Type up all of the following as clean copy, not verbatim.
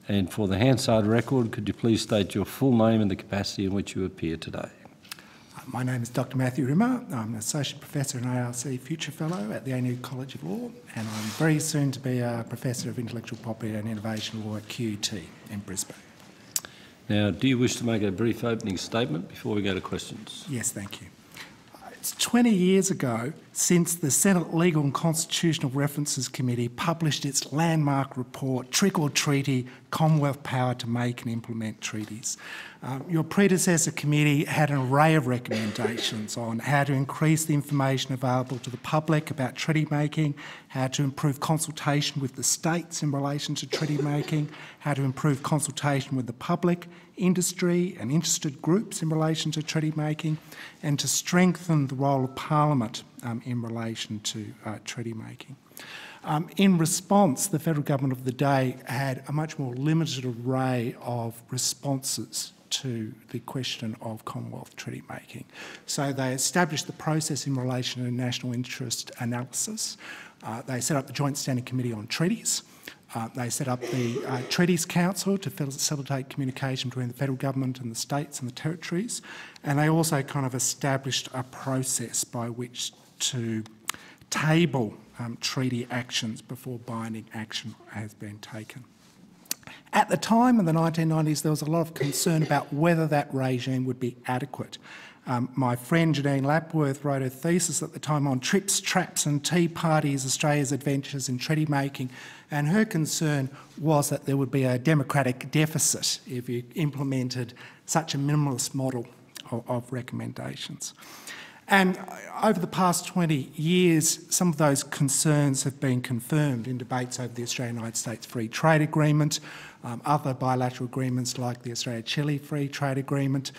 And for the Hansard record, could you please state your full name and the capacity in which you appear today? My name is Dr. Matthew Rimmer. I'm an Associate Professor and ARC Future Fellow at the ANU College of Law, and I'm very soon to be a Professor of Intellectual Property and Innovation Law at QUT in Brisbane. Now, do you wish to make a brief opening statement before we go to questions? Yes, thank you. It's 20 years ago since the Senate Legal and Constitutional References Committee published its landmark report, Trickle Treaty, Commonwealth Power to Make and Implement Treaties. Your predecessor committee had an array of recommendations on how to increase the information available to the public about treaty making, how to improve consultation with the states in relation to treaty making, how to improve consultation with the public, industry and interested groups in relation to treaty making, and to strengthen the role of Parliament in relation to treaty making. In response, the federal government of the day had a much more limited array of responses to the question of Commonwealth treaty making. So they established the process in relation to national interest analysis. They set up the Joint Standing Committee on Treaties. They set up the Treaties Council to facilitate communication between the federal government and the states and the territories. And they also kind of established a process by which to table treaty actions before binding action has been taken. At the time, in the 1990s, there was a lot of concern about whether that regime would be adequate. My friend Janine Lapworth wrote a thesis at the time on trips, traps and tea parties, Australia's adventures in treaty making, and her concern was that there would be a democratic deficit if you implemented such a minimalist model of recommendations. And over the past 20 years, some of those concerns have been confirmed in debates over the Australia-United States Free Trade Agreement, other bilateral agreements like the Australia-Chile Free Trade Agreement,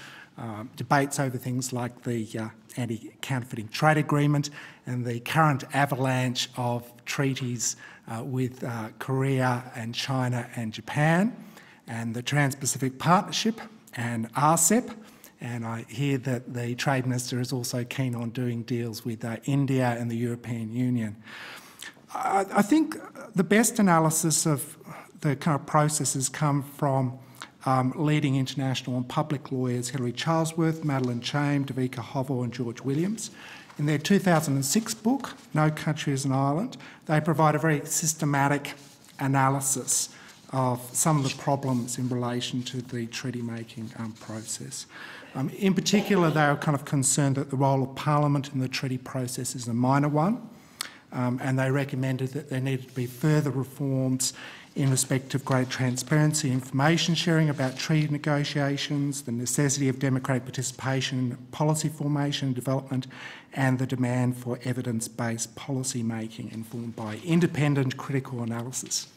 debates over things like the Anti-Counterfeiting Trade Agreement, and the current avalanche of treaties with Korea and China and Japan, and the Trans-Pacific Partnership and RCEP. And I hear that the Trade Minister is also keen on doing deals with India and the European Union. I think the best analysis of the kind of processes come from leading international and public lawyers Hilary Charlesworth, Madeleine Chame, Devika Hovell and George Williams. In their 2006 book, No Country is an Island, they provide a very systematic analysis of some of the problems in relation to the treaty-making process. In particular, they are kind of concerned that the role of Parliament in the treaty process is a minor one, and they recommended that there needed to be further reforms in respect of greater transparency, information sharing about treaty negotiations, the necessity of democratic participation in policy formation and development, and the demand for evidence-based policy making informed by independent critical analysis.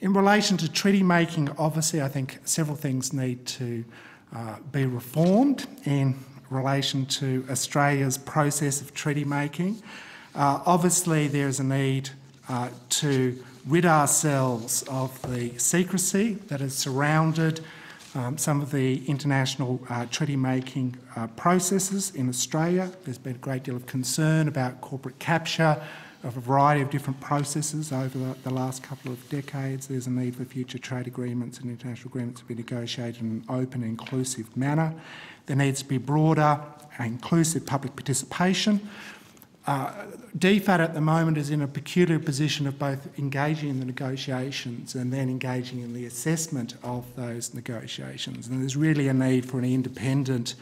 In relation to treaty making, obviously I think several things need to be reformed in relation to Australia's process of treaty making. Obviously there is a need to rid ourselves of the secrecy that has surrounded some of the international treaty making processes in Australia. There's been a great deal of concern about corporate capture of a variety of different processes over the last couple of decades. There's a need for future trade agreements and international agreements to be negotiated in an open and inclusive manner. There needs to be broader and inclusive public participation. DFAT at the moment is in a peculiar position of both engaging in the negotiations and then engaging in the assessment of those negotiations. And there's really a need for an independent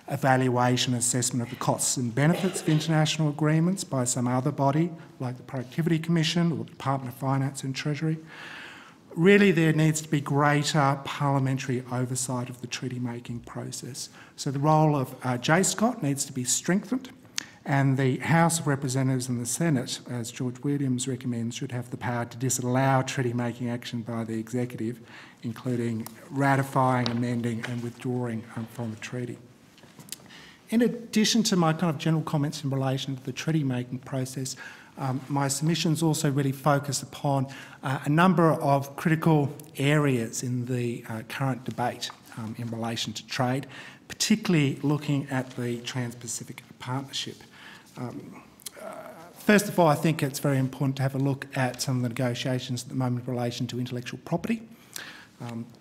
evaluation assessment of the costs and benefits of international agreements by some other body like the Productivity Commission or the Department of Finance and Treasury. Really there needs to be greater parliamentary oversight of the treaty-making process. So the role of JSCOT needs to be strengthened, and the House of Representatives and the Senate, as George Williams recommends, should have the power to disallow treaty-making action by the executive, including ratifying, amending and withdrawing from a treaty. In addition to my kind of general comments in relation to the treaty-making process, my submissions also really focus upon a number of critical areas in the current debate in relation to trade, particularly looking at the Trans-Pacific Partnership. First of all, I think it's very important to have a look at some of the negotiations at the moment in relation to intellectual property.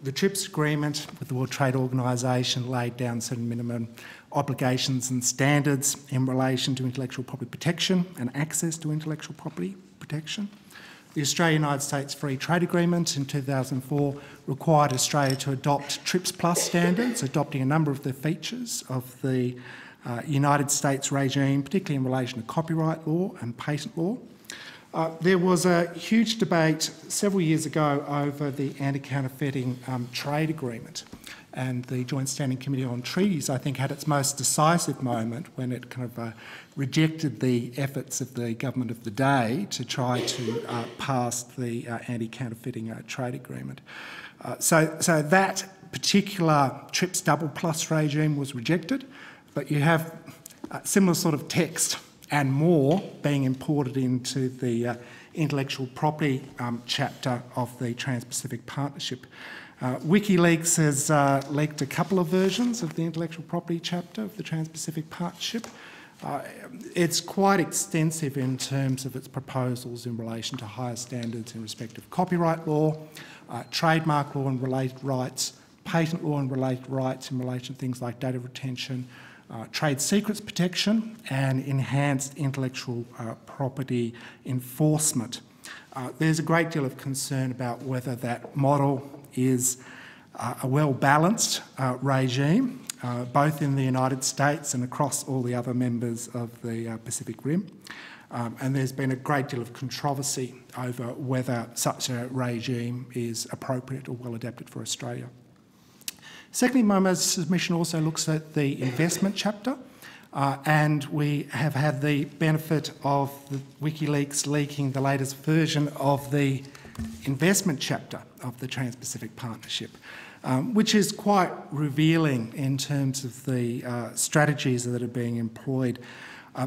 The TRIPS agreement with the World Trade Organisation laid down certain minimum obligations and standards in relation to intellectual property protection and access to intellectual property protection. The Australia-United States Free Trade Agreement in 2004 required Australia to adopt TRIPS Plus standards, adopting a number of the features of the United States regime, particularly in relation to copyright law and patent law. There was a huge debate several years ago over the anti-counterfeiting trade agreement, and the Joint Standing Committee on Treaties, I think, had its most decisive moment when it kind of rejected the efforts of the government of the day to try to pass the anti-counterfeiting trade agreement. So that particular TRIPS double plus regime was rejected, but you have a similar sort of text and more being imported into the intellectual property chapter of the Trans-Pacific Partnership. WikiLeaks has leaked a couple of versions of the intellectual property chapter of the Trans-Pacific Partnership. It's quite extensive in terms of its proposals in relation to higher standards in respect of copyright law, trademark law and related rights, patent law and related rights in relation to things like data retention, trade secrets protection and enhanced intellectual property enforcement. There's a great deal of concern about whether that model is a well-balanced regime, both in the United States and across all the other members of the Pacific Rim. And there's been a great deal of controversy over whether such a regime is appropriate or well adapted for Australia. Secondly, my submission also looks at the investment chapter, and we have had the benefit of the WikiLeaks leaking the latest version of the investment chapter of the Trans-Pacific Partnership, which is quite revealing in terms of the strategies that are being employed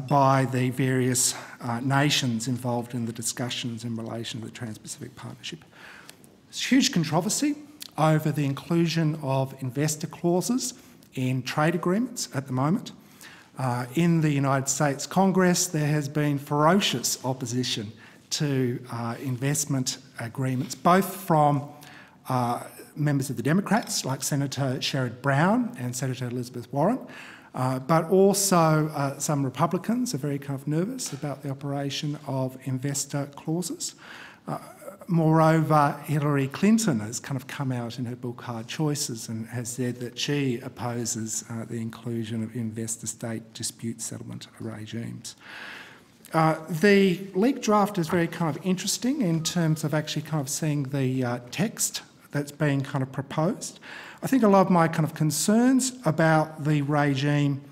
by the various nations involved in the discussions in relation to the Trans-Pacific Partnership. There's huge controversy over the inclusion of investor clauses in trade agreements at the moment. In the United States Congress, there has been ferocious opposition to investment agreements, both from members of the Democrats, like Senator Sherrod Brown and Senator Elizabeth Warren, but also some Republicans are very kind of nervous about the operation of investor clauses. Moreover, Hillary Clinton has kind of come out in her book Hard Choices and has said that she opposes the inclusion of investor-state dispute settlement regimes. The leaked draft is very kind of interesting in terms of actually kind of seeing the text that's being kind of proposed. I think a lot of my kind of concerns about the regime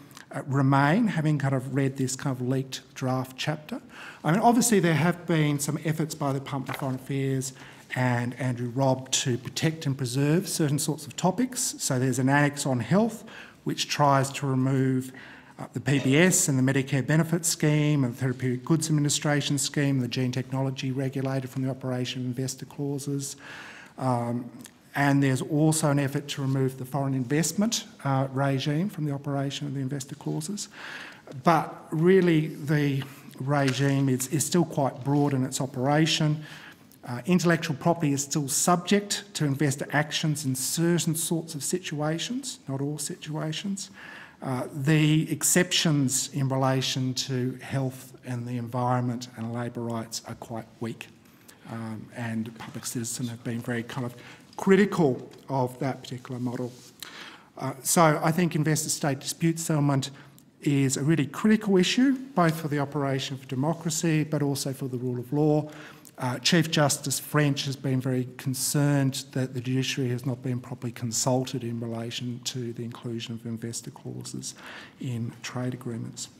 remain, having kind of read this kind of leaked draft chapter. I mean, obviously there have been some efforts by the Department of Foreign Affairs and Andrew Robb to protect and preserve certain sorts of topics. So there's an annex on health which tries to remove the PBS and the Medicare Benefits Scheme and the Therapeutic Goods Administration Scheme, the Gene Technology Regulator from the operation of investor clauses. And there's also an effort to remove the foreign investment regime from the operation of the investor clauses. But really the regime is still quite broad in its operation. Intellectual property is still subject to investor actions in certain sorts of situations, not all situations. The exceptions in relation to health and the environment and labour rights are quite weak. And public citizens have been very kind of critical of that particular model. So I think investor-state dispute settlement is a really critical issue, both for the operation of democracy but also for the rule of law. Chief Justice French has been very concerned that the judiciary has not been properly consulted in relation to the inclusion of investor clauses in trade agreements.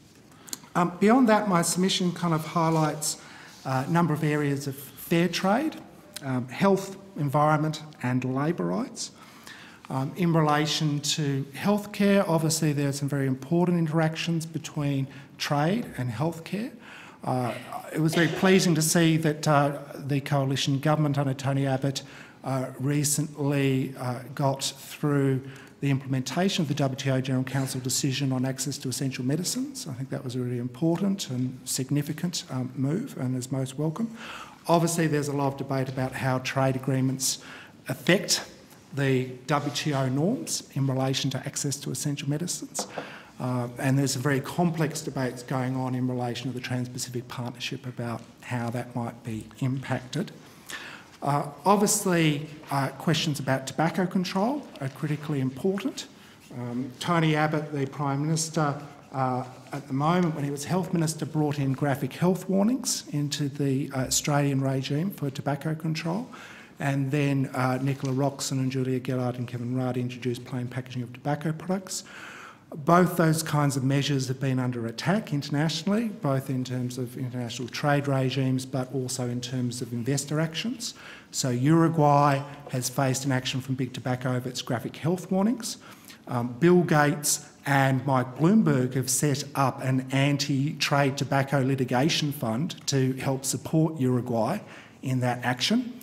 Beyond that, my submission kind of highlights a number of areas of fair trade, health, environment and labour rights. In relation to healthcare, obviously there are some very important interactions between trade and healthcare. It was very pleasing to see that the coalition government under Tony Abbott recently got through the implementation of the WTO General Council decision on access to essential medicines. I think that was a really important and significant move and is most welcome. Obviously there's a lot of debate about how trade agreements affect the WTO norms in relation to access to essential medicines. And there's some very complex debates going on in relation to the Trans-Pacific Partnership about how that might be impacted. Obviously, questions about tobacco control are critically important. Tony Abbott, the Prime Minister, at the moment, when he was Health Minister, brought in graphic health warnings into the Australian regime for tobacco control. And then Nicola Roxon and Julia Gillard and Kevin Rudd introduced plain packaging of tobacco products. Both those kinds of measures have been under attack internationally, both in terms of international trade regimes, but also in terms of investor actions. So Uruguay has faced an action from Big Tobacco over its graphic health warnings. Bill Gates and Mike Bloomberg have set up an anti-trade tobacco litigation fund to help support Uruguay in that action.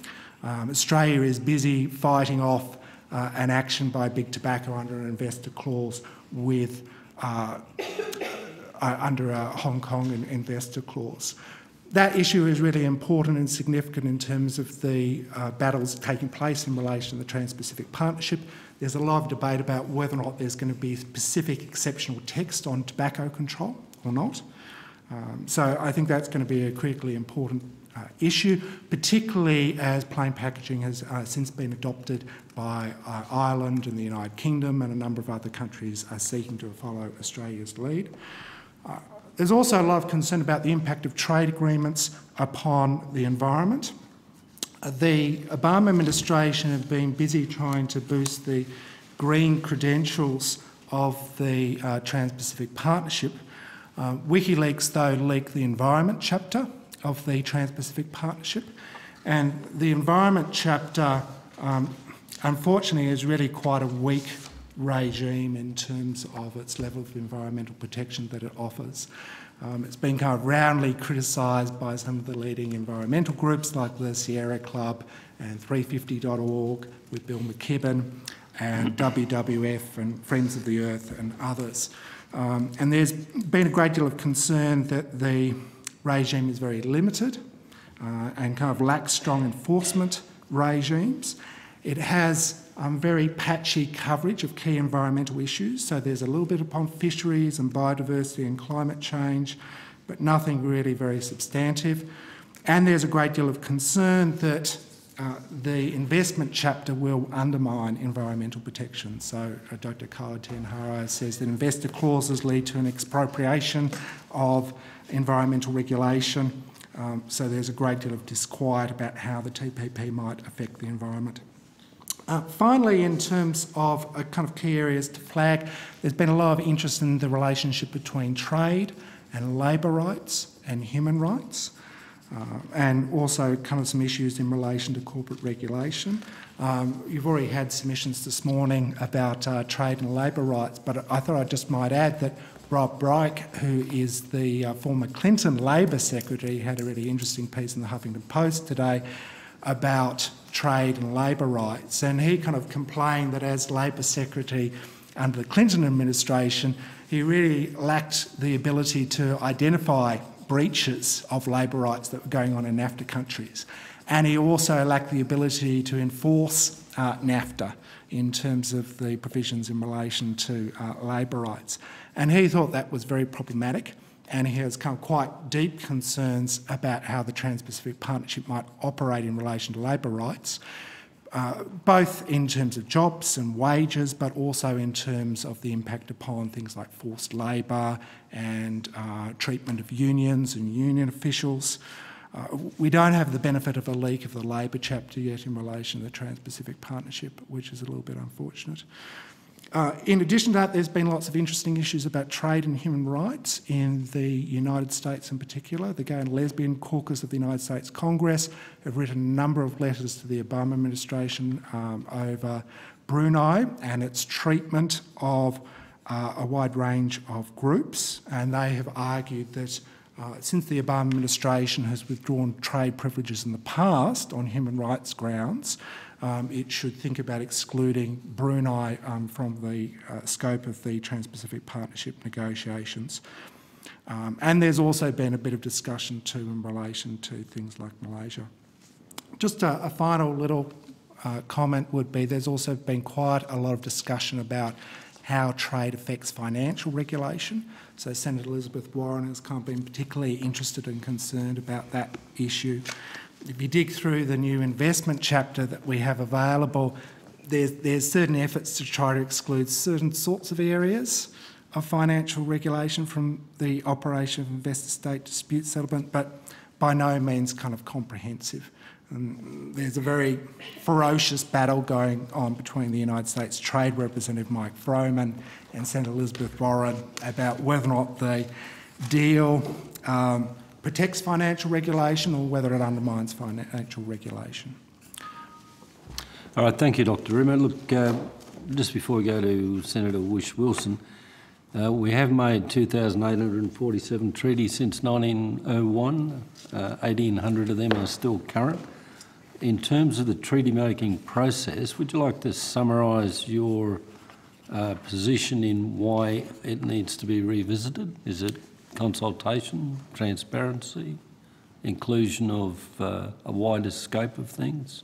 Australia is busy fighting off an action by Big Tobacco under an investor clause with under a Hong Kong investor clause. That issue is really important and significant in terms of the battles taking place in relation to the Trans-Pacific Partnership. There's a lot of debate about whether or not there's going to be specific exceptional text on tobacco control or not. So I think that's going to be a critically important issue, particularly as plain packaging has since been adopted by Ireland and the United Kingdom, and a number of other countries are seeking to follow Australia's lead. There's also a lot of concern about the impact of trade agreements upon the environment. The Obama administration have been busy trying to boost the green credentials of the Trans-Pacific Partnership. WikiLeaks, though, leaked the environment chapter of the Trans-Pacific Partnership, and the environment chapter, unfortunately, is really quite a weak regime in terms of its level of environmental protection that it offers. It's been kind of roundly criticised by some of the leading environmental groups like the Sierra Club and 350.org with Bill McKibben and WWF and Friends of the Earth and others. And there's been a great deal of concern that the regime is very limited and kind of lacks strong enforcement regimes. It has very patchy coverage of key environmental issues, so there's a little bit upon fisheries and biodiversity and climate change, but nothing really very substantive. And there's a great deal of concern that the investment chapter will undermine environmental protection. So Dr. Kala Tenhara says that investor clauses lead to an expropriation of environmental regulation. So there's a great deal of disquiet about how the TPP might affect the environment. Finally, in terms of kind of key areas to flag, there's been a lot of interest in the relationship between trade and labour rights and human rights, and also kind of some issues in relation to corporate regulation. You've already had submissions this morning about trade and labour rights, but I thought I just might add that Rob Reich, who is the former Clinton Labor Secretary, had a really interesting piece in the Huffington Post today about trade and labour rights, and he kind of complained that as Labor Secretary under the Clinton administration, he really lacked the ability to identify breaches of labour rights that were going on in NAFTA countries. And he also lacked the ability to enforce NAFTA in terms of the provisions in relation to labour rights. And he thought that was very problematic, and he has kind of quite deep concerns about how the Trans-Pacific Partnership might operate in relation to labour rights, both in terms of jobs and wages, but also in terms of the impact upon things like forced labour and treatment of unions and union officials. We don't have the benefit of a leak of the labour chapter yet in relation to the Trans-Pacific Partnership, which is a little bit unfortunate. In addition to that, there's been lots of interesting issues about trade and human rights in the United States in particular. The Gay and Lesbian Caucus of the United States Congress have written a number of letters to the Obama administration over Brunei and its treatment of a wide range of groups, and they have argued that since the Obama administration has withdrawn trade privileges in the past on human rights grounds, it should think about excluding Brunei from the scope of the Trans-Pacific Partnership negotiations. And there's also been a bit of discussion too in relation to things like Malaysia. Just a final little comment would be there's also been quite a lot of discussion about how trade affects financial regulation. So Senator Elizabeth Warren has kind of been particularly interested and concerned about that issue. If you dig through the new investment chapter that we have available, there's certain efforts to try to exclude certain sorts of areas of financial regulation from the operation of investor-state dispute settlement, but by no means kind of comprehensive. There's a very ferocious battle going on between the United States Trade Representative Mike Froman and Senator Elizabeth Warren about whether or not the deal protects financial regulation or whether it undermines financial regulation. All right, thank you, Dr. Rimmer. Look, just before we go to Senator Wish-Wilson, we have made 2,847 treaties since 1901. 1,800 of them are still current. In terms of the treaty-making process, would you like to summarise your position in why it needs to be revisited? Is it consultation, transparency, inclusion of a wider scope of things,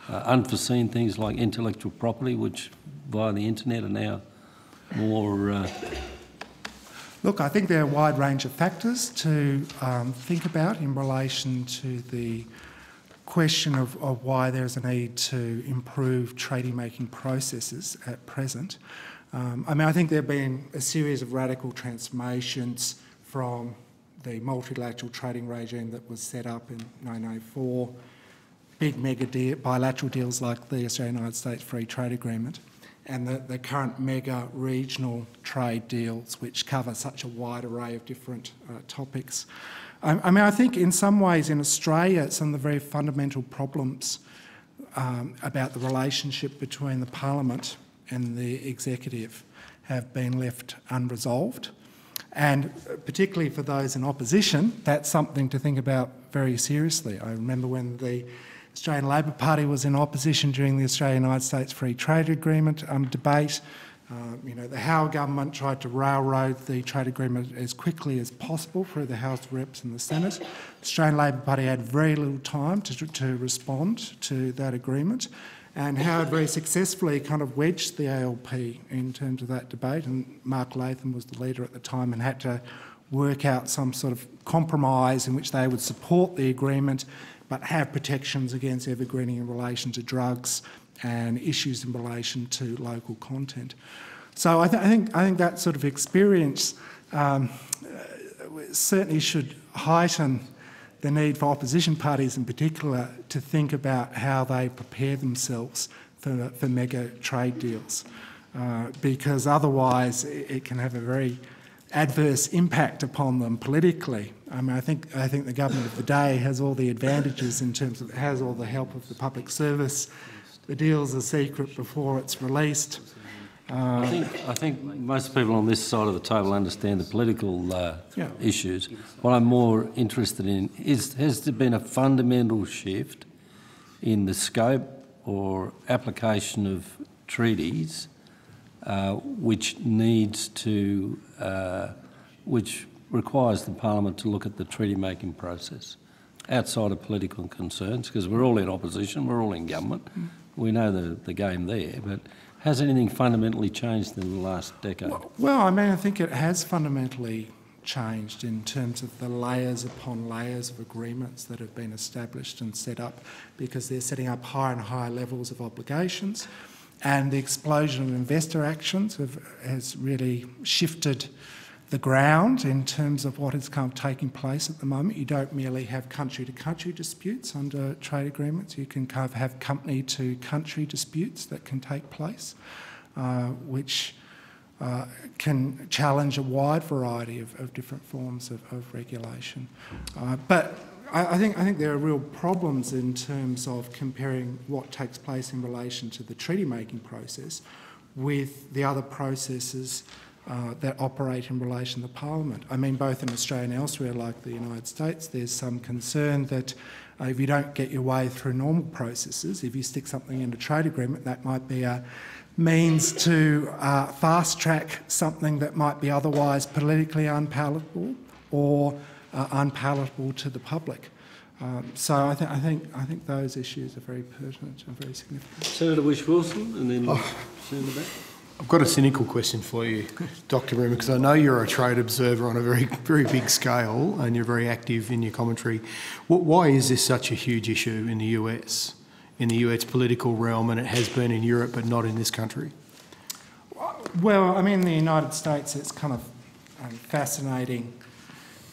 unforeseen things like intellectual property, which via the internet are now more... Look, I think there are a wide range of factors to think about in relation to the question of why there's a need to improve treaty-making processes at present. I think there have been a series of radical transformations from the multilateral trading regime that was set up in 1904, big mega bilateral deals like the Australia-United States Free Trade Agreement, and the current mega regional trade deals which cover such a wide array of different topics. I think in some ways in Australia some of the very fundamental problems about the relationship between the Parliament and the Executive have been left unresolved. And particularly for those in opposition, that's something to think about very seriously. I remember when the Australian Labor Party was in opposition during the Australia-United States Free Trade Agreement debate. The Howard government tried to railroad the trade agreement as quickly as possible through the House of Reps and the Senate. The Australian Labor Party had very little time to respond to that agreement, and Howard very successfully kind of wedged the ALP in terms of that debate, and Mark Latham was the leader at the time and had to work out some sort of compromise in which they would support the agreement but have protections against evergreening in relation to drugs and issues in relation to local content. So I think that sort of experience certainly should heighten the need for opposition parties in particular to think about how they prepare themselves for mega trade deals, because otherwise it can have a very adverse impact upon them politically. I think the government of the day has all the advantages in terms of it has all the help of the public service. The deal's a secret before it's released. I think most people on this side of the table understand the political issues. What I'm more interested in is, has there been a fundamental shift in the scope or application of treaties which requires the Parliament to look at the treaty-making process outside of political concerns, because we're all in opposition, we're all in government, we know the game there, but has anything fundamentally changed in the last decade? Well, I think it has fundamentally changed in terms of the layers upon layers of agreements that have been established and set up, because they're setting up higher and higher levels of obligations, and the explosion of investor actions has really shifted the ground in terms of what is kind of taking place at the moment. You don't merely have country-to-country disputes under trade agreements. You can kind of have company-to-country disputes that can take place, which can challenge a wide variety of different forms of regulation. But I think there are real problems in terms of comparing what takes place in relation to the treaty-making process with the other processes that operate in relation to Parliament. Both in Australia and elsewhere, like the United States, there's some concern that if you don't get your way through normal processes, if you stick something in a trade agreement, that might be a means to fast-track something that might be otherwise politically unpalatable or unpalatable to the public. So I think those issues are very pertinent and very significant. Senator Whish-Wilson, and then Senator Batt. I've got a cynical question for you, Dr. Rimmer, because I know you're a trade observer on a very, very big scale and you're very active in your commentary. Why is this such a huge issue in the US political realm, and it has been in Europe but not in this country? Well, I mean, in the United States, it's kind of fascinating,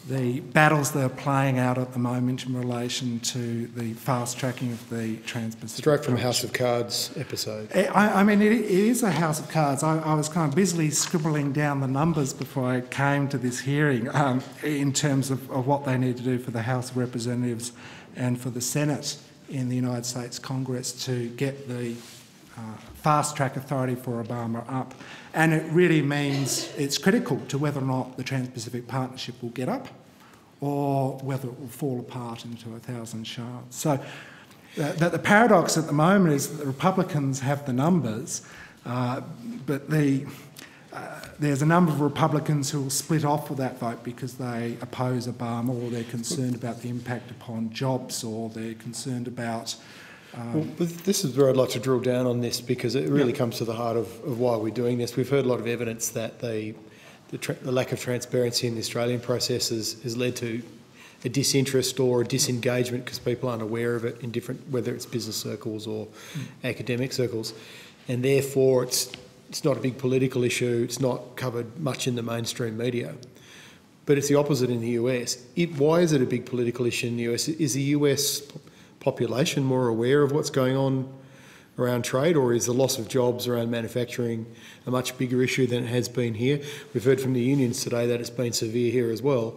the battles they're playing out at the moment in relation to the fast-tracking of the Trans-Pacific. Straight from House of Cards episode. I mean, it is a House of Cards. I was kind of busily scribbling down the numbers before I came to this hearing in terms of what they need to do for the House of Representatives and for the Senate in the United States Congress to get the fast-track authority for Obama up. And it really means it's critical to whether or not the Trans-Pacific Partnership will get up or whether it will fall apart into 1,000 shards. So the paradox at the moment is that the Republicans have the numbers, but there's a number of Republicans who will split off with that vote because they oppose Obama, or they're concerned about the impact upon jobs, or they're concerned about... Well, this is where I'd like to drill down on this, because it really comes to the heart of why we're doing this. We've heard a lot of evidence that the lack of transparency in the Australian process has led to a disinterest or a disengagement because people aren't aware of it in different, whether it's business circles or academic circles, and therefore it's not a big political issue. It's not covered much in the mainstream media. But it's the opposite in the US. Why is it a big political issue in the US? Is the US population more aware of what's going on around trade, or is the loss of jobs around manufacturing a much bigger issue than it has been here? We've heard from the unions today that it's been severe here as well.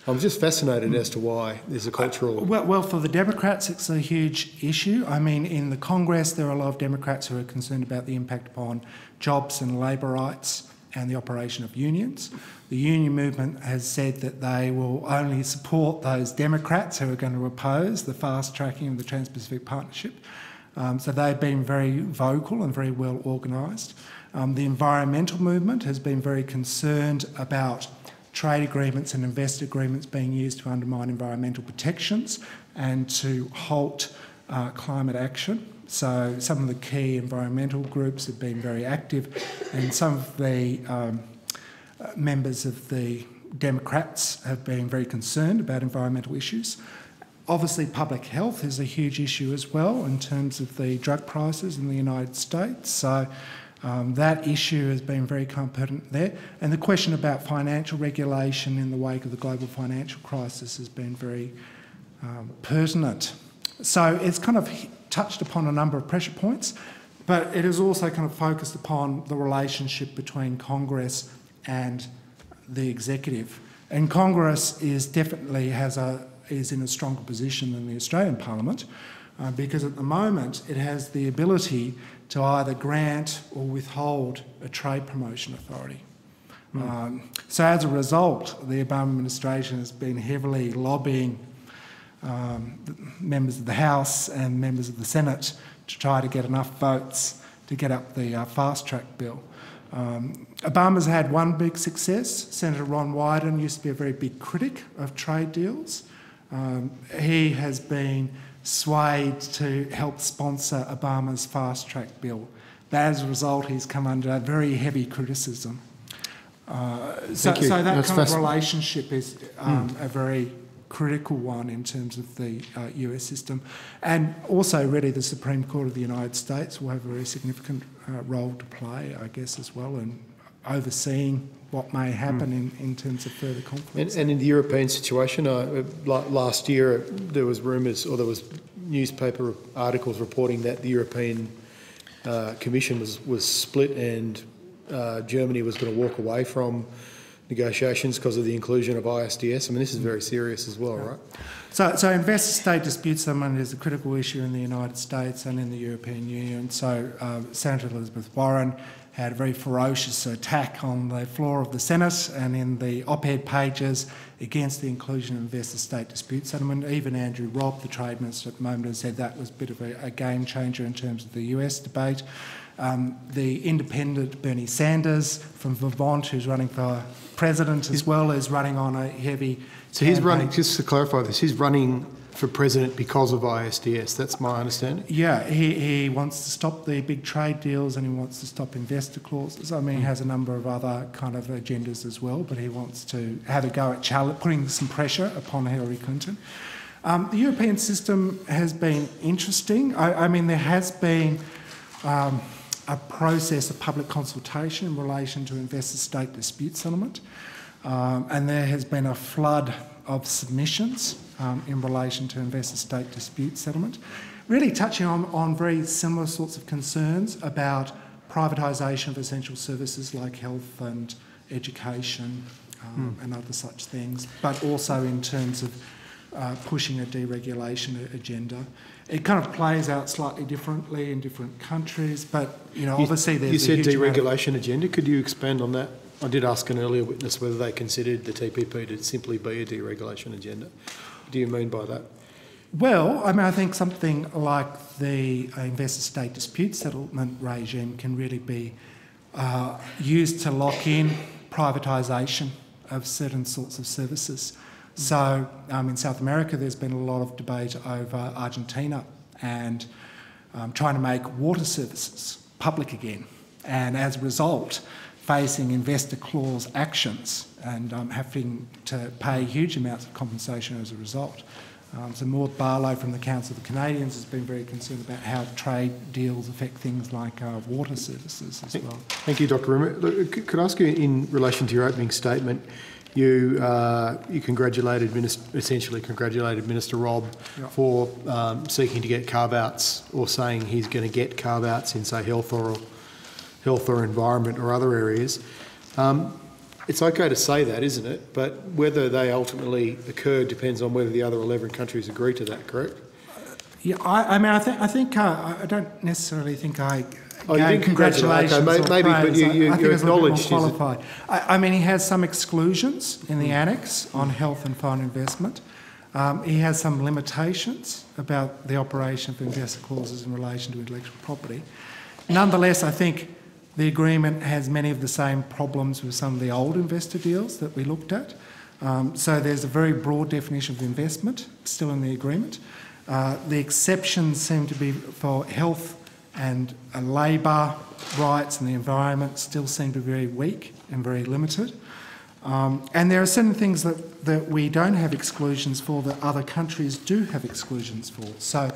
I'm just fascinated as to why there's a cultural... Well, for the Democrats, it's a huge issue. I mean, in the Congress, there are a lot of Democrats who are concerned about the impact upon jobs and labour rights and the operation of unions. The union movement has said that they will only support those Democrats who are going to oppose the fast-tracking of the Trans-Pacific Partnership. So they've been very vocal and very well organised. The environmental movement has been very concerned about trade agreements and investor agreements being used to undermine environmental protections and to halt climate action. So some of the key environmental groups have been very active, and some of the members of the Democrats have been very concerned about environmental issues. Obviously, public health is a huge issue as well in terms of the drug prices in the United States. So that issue has been very competent there. And the question about financial regulation in the wake of the global financial crisis has been very pertinent. So it's kind of touched upon a number of pressure points, but it is also kind of focused upon the relationship between Congress and the executive. And Congress is definitely is in a stronger position than the Australian Parliament, because at the moment it has the ability to either grant or withhold a trade promotion authority. So as a result, the Obama administration has been heavily lobbying members of the House and members of the Senate to try to get enough votes to get up the fast-track bill. Obama's had one big success. Senator Ron Wyden used to be a very big critic of trade deals. He has been swayed to help sponsor Obama's fast-track bill. But as a result, he's come under very heavy criticism. So that kind of relationship is a very critical one in terms of the US system. And also really the Supreme Court of the United States will have a very significant role to play, I guess, as well, in overseeing what may happen in terms of further conflicts. And in the European situation, last year there was rumours, or there was newspaper articles reporting that the European Commission was split, and Germany was going to walk away from negotiations because of the inclusion of ISDS. I mean, this is very serious as well, right? So investor-state dispute settlement is a critical issue in the United States and in the European Union. So Senator Elizabeth Warren had a very ferocious attack on the floor of the Senate and in the op-ed pages against the inclusion of investor-state dispute settlement. Even Andrew Robb, the Trade Minister at the moment, has said that was a bit of a game changer in terms of the US debate. The independent Bernie Sanders from Vermont, who's running for president as well, is running on a heavy... So he's running, just to clarify this, he's running for president because of ISDS. That's my understanding. Yeah, he wants to stop the big trade deals and he wants to stop investor clauses. I mean, he has a number of other kind of agendas as well, but he wants to have a go at putting some pressure upon Hillary Clinton. The European system has been interesting. I mean, there has been a process of public consultation in relation to investor-state dispute settlement, and there has been a flood of submissions in relation to investor-state dispute settlement, really touching on very similar sorts of concerns about privatisation of essential services like health and education and other such things, but also in terms of pushing a deregulation agenda. It kind of plays out slightly differently in different countries, but obviously there's. You said deregulation agenda. Could you expand on that? I did ask an earlier witness whether they considered the TPP to simply be a deregulation agenda. What do you mean by that? Well, I mean, I think something like the investor-state dispute settlement regime can really be used to lock in privatisation of certain sorts of services. So in South America, there's been a lot of debate over Argentina and trying to make water services public again. And as a result, facing investor clause actions and having to pay huge amounts of compensation as a result. So Maud Barlow from the Council of the Canadians has been very concerned about how trade deals affect things like water services as well. Thank you, Dr. Rimmer. Could I ask you, in relation to your opening statement, you essentially congratulated Minister Robb for seeking to get carve-outs, or saying he's going to get carve-outs in, say, health or environment or other areas. It's okay to say that, isn't it? But whether they ultimately occur depends on whether the other 11 countries agree to that, correct? Yeah, I mean, I think I don't necessarily think I. Oh, you didn't congratulate. Okay, maybe, but you acknowledged. Qualified. I mean, he has some exclusions in the annex on health and foreign investment. He has some limitations about the operation of investor clauses in relation to intellectual property. Nonetheless, I think the agreement has many of the same problems with some of the old investor deals that we looked at. So there's a very broad definition of investment still in the agreement. The exceptions seem to be for health and labour rights and the environment still seem to be very weak and very limited. And there are certain things that we don't have exclusions for that other countries do have exclusions for. So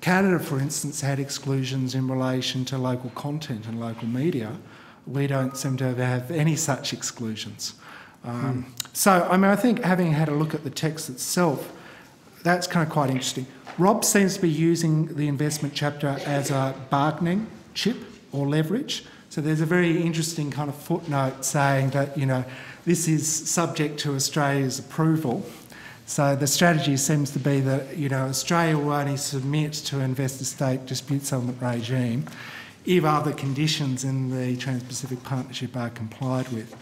Canada, for instance, had exclusions in relation to local content and local media. We don't seem to have any such exclusions. So, I mean, I think having had a look at the text itself, that's kind of quite interesting. Rob seems to be using the investment chapter as a bargaining chip or leverage. So there's a very interesting kind of footnote saying that, this is subject to Australia's approval. So the strategy seems to be that, Australia will only submit to investor-state dispute settlement regime if other conditions in the Trans-Pacific Partnership are complied with.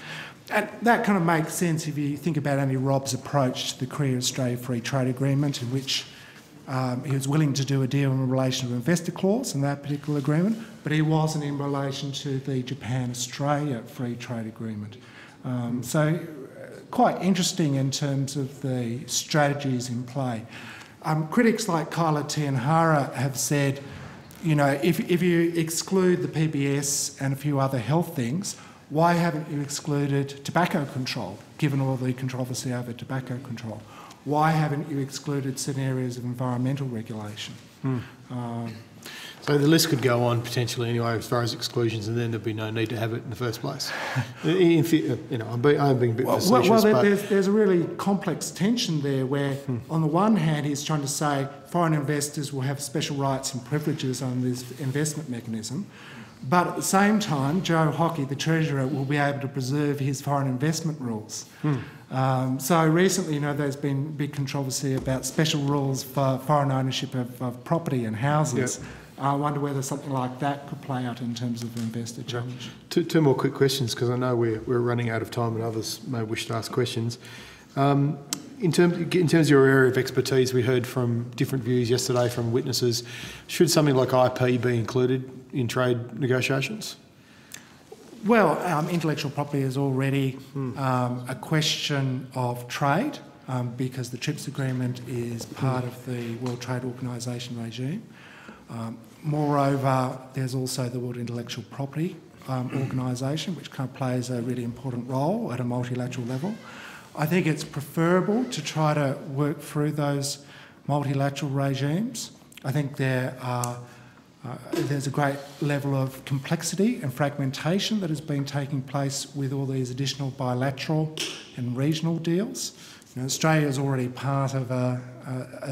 And that kind of makes sense if you think about only Rob's approach to the Korea-Australia Free Trade Agreement, in which he was willing to do a deal in relation to an investor clause in that particular agreement, but he wasn't in relation to the Japan-Australia Free Trade Agreement. So quite interesting in terms of the strategies in play. Critics like Kyla Tianhara have said, if you exclude the PBS and a few other health things, why haven't you excluded tobacco control, given all the controversy over tobacco control? Why haven't you excluded certain areas of environmental regulation? So the list could go on potentially anyway as far as exclusions, and then there'd be no need to have it in the first place. I'm being a bit facetious. There's a really complex tension there where, on the one hand, he's trying to say foreign investors will have special rights and privileges on this investment mechanism, but at the same time, Joe Hockey, the Treasurer, will be able to preserve his foreign investment rules. So recently, there's been big controversy about special rules for foreign ownership of property and houses. Yep. I wonder whether something like that could play out in terms of investor challenge. Two more quick questions, because I know we're running out of time and others may wish to ask questions. In terms of your area of expertise, we heard from different views yesterday from witnesses. Should something like IP be included in trade negotiations? Well, intellectual property is already a question of trade. because the TRIPS agreement is part of the World Trade Organisation regime. Moreover, there's also the World Intellectual Property Organisation, which kind of plays a really important role at a multilateral level. I think it's preferable to try to work through those multilateral regimes. I think there's a great level of complexity and fragmentation that has been taking place with all these additional bilateral and regional deals. You know, Australia is already part of a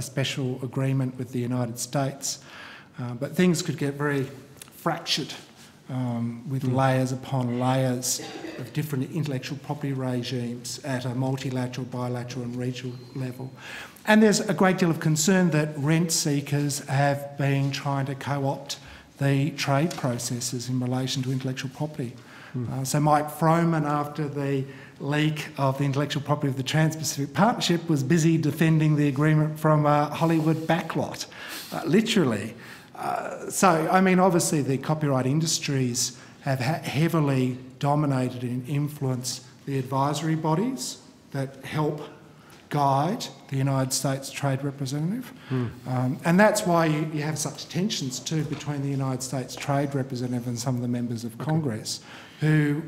special agreement with the United States, but things could get very fractured with layers upon layers of different intellectual property regimes at a multilateral, bilateral and regional level. And there's a great deal of concern that rent seekers have been trying to co-opt the trade processes in relation to intellectual property. So Mike Froman, after the leak of the intellectual property of the Trans-Pacific Partnership, was busy defending the agreement from a Hollywood backlot, literally. So, I mean, obviously the copyright industries have heavily dominated and influenced the advisory bodies that help guide the United States Trade Representative. And that's why you have such tensions too between the United States Trade Representative and some of the members of Congress who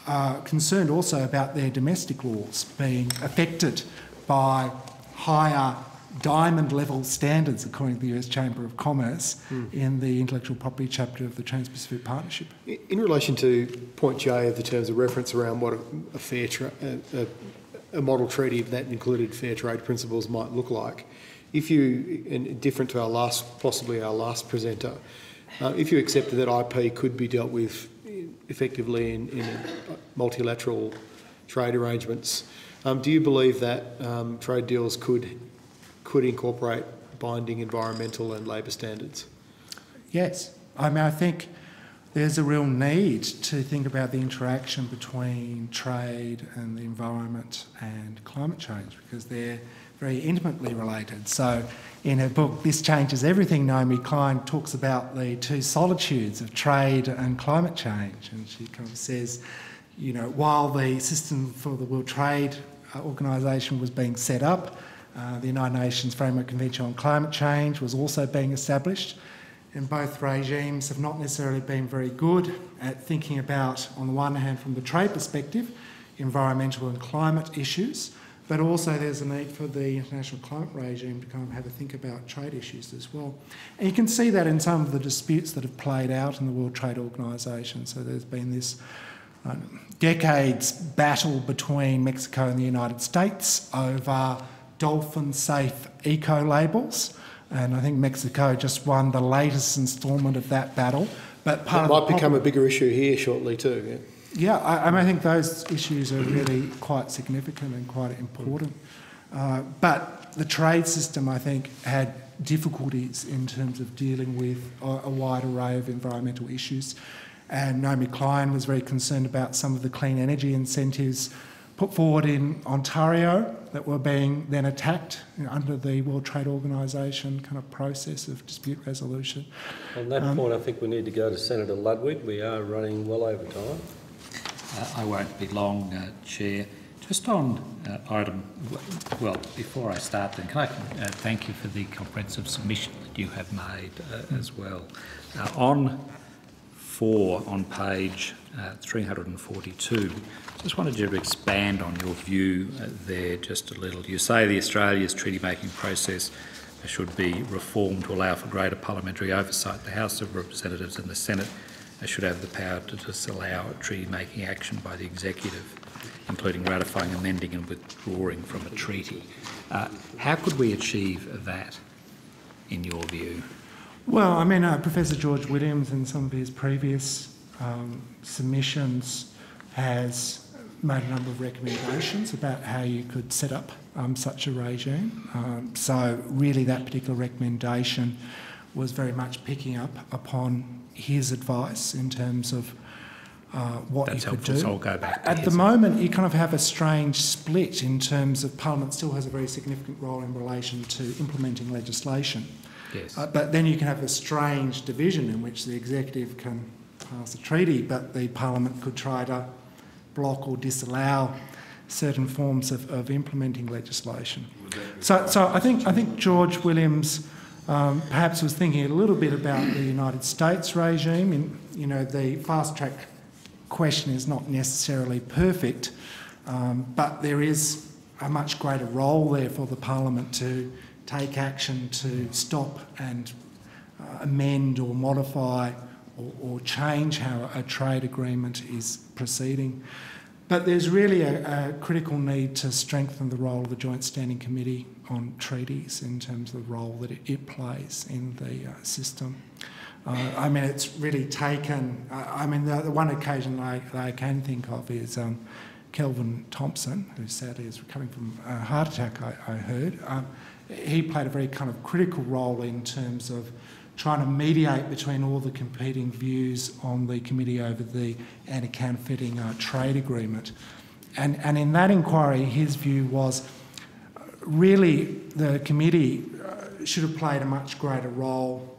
are concerned also about their domestic laws being affected by higher diamond level standards, according to the US Chamber of Commerce, in the intellectual property chapter of the Trans-Pacific Partnership. In relation to point J of the terms of reference around what a model treaty that included fair trade principles might look like, if you, and different to possibly our last presenter, if you accepted that IP could be dealt with effectively in multilateral trade arrangements, do you believe that trade deals could incorporate binding environmental and labour standards? Yes. I mean, I think there's a real need to think about the interaction between trade and the environment and climate change because they're very intimately related. So in her book, This Changes Everything, Naomi Klein talks about the two solitudes of trade and climate change. And she kind of says, you know, while the system for the World Trade Organisation was being set up, the United Nations Framework Convention on Climate Change was also being established, and both regimes have not necessarily been very good at thinking about, on the one hand, from the trade perspective, environmental and climate issues, but also there's a need for the international climate regime to kind of have a think about trade issues as well. And you can see that in some of the disputes that have played out in the World Trade Organisation. So there's been this decades battle between Mexico and the United States over dolphin-safe eco-labels, and I think Mexico just won the latest instalment of that battle. But part might become a bigger issue here shortly too. Yeah, I think those issues are really quite significant and quite important. But the trade system, I think, had difficulties in terms of dealing with a wide array of environmental issues. And Naomi Klein was very concerned about some of the clean energy incentives put forward in Ontario that were being then attacked under the World Trade Organisation kind of process of dispute resolution. On that point, I think we need to go to Senator Ludwig. We are running well over time. I won't be long, Chair. Just on item, well, before I start then, can I thank you for the comprehensive submission that you have made as well. On 4 on page 342, just wanted you to expand on your view there just a little. You say the Australia's treaty-making process should be reformed to allow for greater parliamentary oversight. The House of Representatives and the Senate should have the power to disallow treaty-making action by the executive, including ratifying, amending and withdrawing from a treaty. How could we achieve that, in your view? Well, I mean, Professor George Williams in some of his previous submissions has made a number of recommendations about how you could set up such a regime. So really that particular recommendation was very much picking up upon his advice in terms of what That's you could helpful, do. So I'll go back to At the moment, you kind of have a strange split in terms of Parliament still has a very significant role in relation to implementing legislation. Yes. But then you can have a strange division in which the executive can pass a treaty, but the Parliament could try to block or disallow certain forms of implementing legislation. So I think George Williams perhaps was thinking a little bit about the United States regime. The fast track question is not necessarily perfect, but there is a much greater role there for the Parliament to take action to stop and amend or modify or change how a trade agreement is proceeding. But there's really a critical need to strengthen the role of the Joint Standing Committee on Treaties in terms of the role that it plays in the system. It's really taken... the one occasion I can think of is Kelvin Thompson, who sadly is recovering from a heart attack, I heard. He played a very kind of critical role in terms of trying to mediate between all the competing views on the committee over the anti-counterfeiting trade agreement. And in that inquiry, his view was really the committee should have played a much greater role,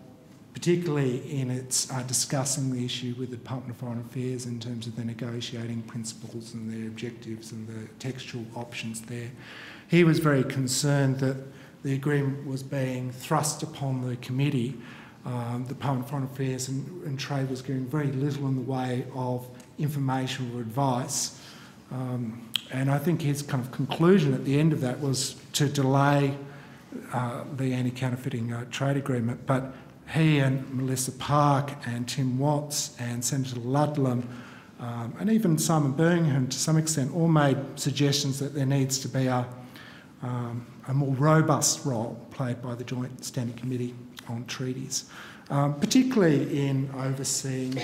particularly in its discussing the issue with the Department of Foreign Affairs in terms of the negotiating principles and their objectives and the textual options there. He was very concerned that the agreement was being thrust upon the committee. The Department of Foreign Affairs and Trade was giving very little in the way of information or advice. And I think his kind of conclusion at the end of that was to delay the anti-counterfeiting trade agreement. But he and Melissa Park and Tim Watts and Senator Ludlam and even Simon Birmingham to some extent all made suggestions that there needs to be a more robust role played by the Joint Standing Committee on Treaties, particularly in overseeing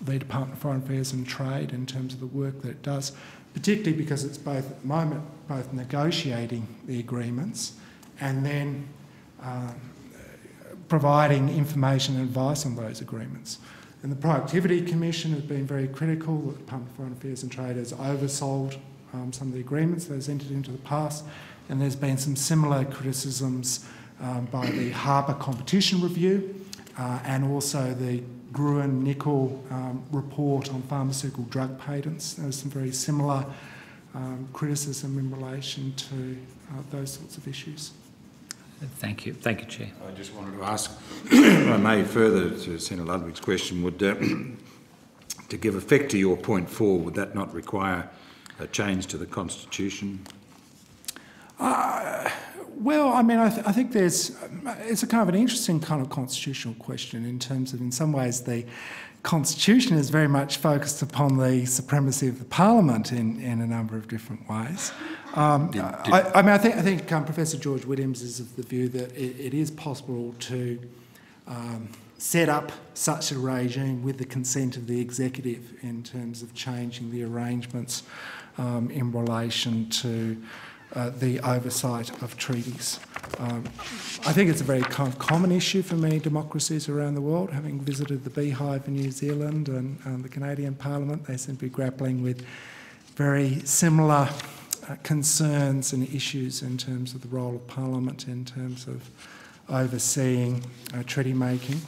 the Department of Foreign Affairs and Trade in terms of the work that it does, particularly because it's both at the moment both negotiating the agreements and then providing information and advice on those agreements. And the Productivity Commission has been very critical. The Department of Foreign Affairs and Trade has oversold some of the agreements that has entered into the past, and there's been some similar criticisms by the Harbour Competition Review and also the Gruen-Nickel report on pharmaceutical drug patents. There was some very similar criticism in relation to those sorts of issues. Thank you. Thank you, Chair. I just wanted to ask, if I may, further to Senator Ludwig's question, would to give effect to your point 4, would that not require a change to the Constitution? Well, I think it's a kind of an interesting kind of constitutional question in terms of, in some ways, the Constitution is very much focused upon the supremacy of the Parliament in a number of different ways. I think Professor George Williams is of the view that it is possible to set up such a regime with the consent of the executive in terms of changing the arrangements in relation to the oversight of treaties. I think it's a very kind of common issue for many democracies around the world. Having visited the Beehive in New Zealand and the Canadian Parliament, they seem to be grappling with very similar concerns and issues in terms of the role of Parliament in terms of overseeing treaty making.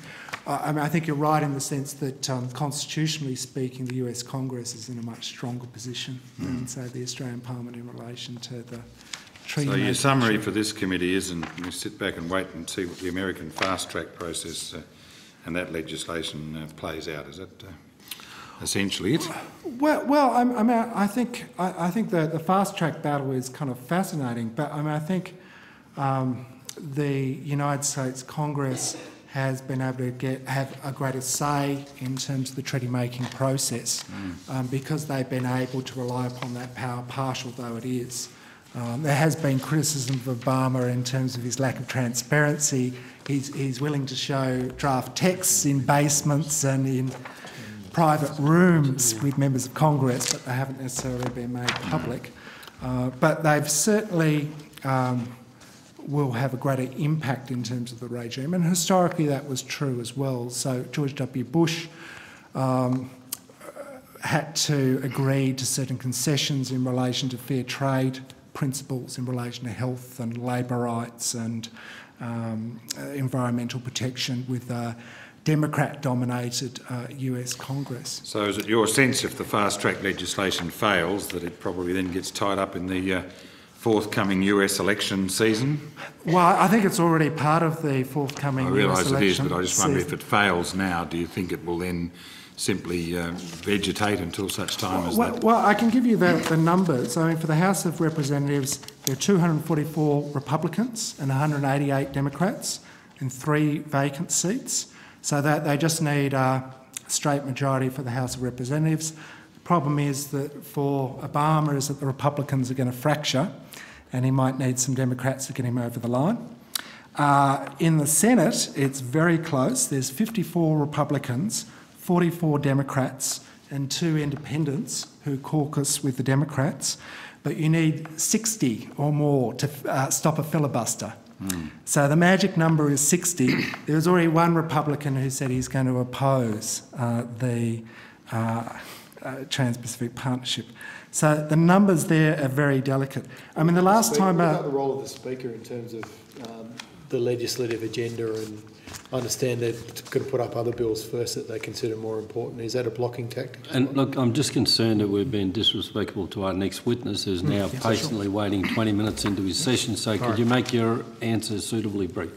I think you're right in the sense that constitutionally speaking, the US Congress is in a much stronger position than, say, the Australian Parliament in relation to the treaty making. So your summary for this committee isn't we sit back and wait and see what the American fast-track process and that legislation plays out, is that essentially it? Well, I think the fast-track battle is kind of fascinating, but I think the United States Congress has been able to have a greater say in terms of the treaty-making process because they've been able to rely upon that power, partial though it is. There has been criticism of Obama in terms of his lack of transparency. He's willing to show draft texts in basements and in private rooms with members of Congress, but they haven't necessarily been made public. But they've certainly will have a greater impact in terms of the regime, and historically that was true as well. So George W. Bush had to agree to certain concessions in relation to fair trade principles, in relation to health and labour rights and environmental protection with Democrat-dominated US Congress. So is it your sense if the fast-track legislation fails that it probably then gets tied up in the forthcoming US election season? Well, I think it's already part of the forthcoming US election. I realise it is, but I just wonder if it fails now, do you think it will then simply vegetate until such time as that? Well, I can give you the numbers. I mean, for the House of Representatives, there are 244 Republicans and 188 Democrats and 3 vacant seats. So that they just need a straight majority for the House of Representatives. The problem is that for Obama is that the Republicans are going to fracture and he might need some Democrats to get him over the line. In the Senate, it's very close. There's 54 Republicans, 44 Democrats and 2 independents who caucus with the Democrats, but you need 60 or more to stop a filibuster. So the magic number is 60. There was already one Republican who said he's going to oppose the Trans-Pacific Partnership. So the numbers there are very delicate. I mean, the last time... What about the role of the Speaker in terms of the legislative agenda? And I understand they're going to put up other bills first that they consider more important. Is that a blocking tactic? And look, I'm just concerned that we've been disrespectful to our next witness, who's now patiently waiting 20 minutes into his session. So could you make your answer suitably brief?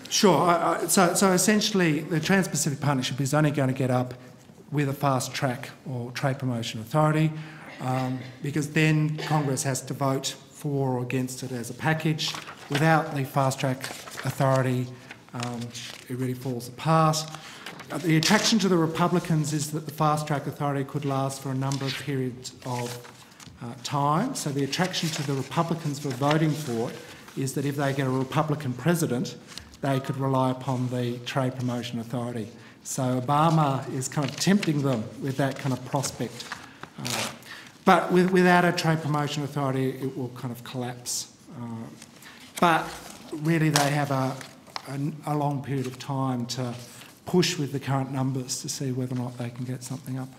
Sure. So essentially, the Trans-Pacific Partnership is only going to get up with a fast track or trade promotion authority, because then Congress has to vote for or against it as a package. Without the fast track authority, it really falls apart. The attraction to the Republicans is that the fast track authority could last for a number of periods of time. So the attraction to the Republicans for voting for it is that if they get a Republican president, they could rely upon the trade promotion authority. So Obama is kind of tempting them with that kind of prospect. But without a trade promotion authority, it will kind of collapse. But really they have a long period of time to push with the current numbers to see whether or not they can get something up.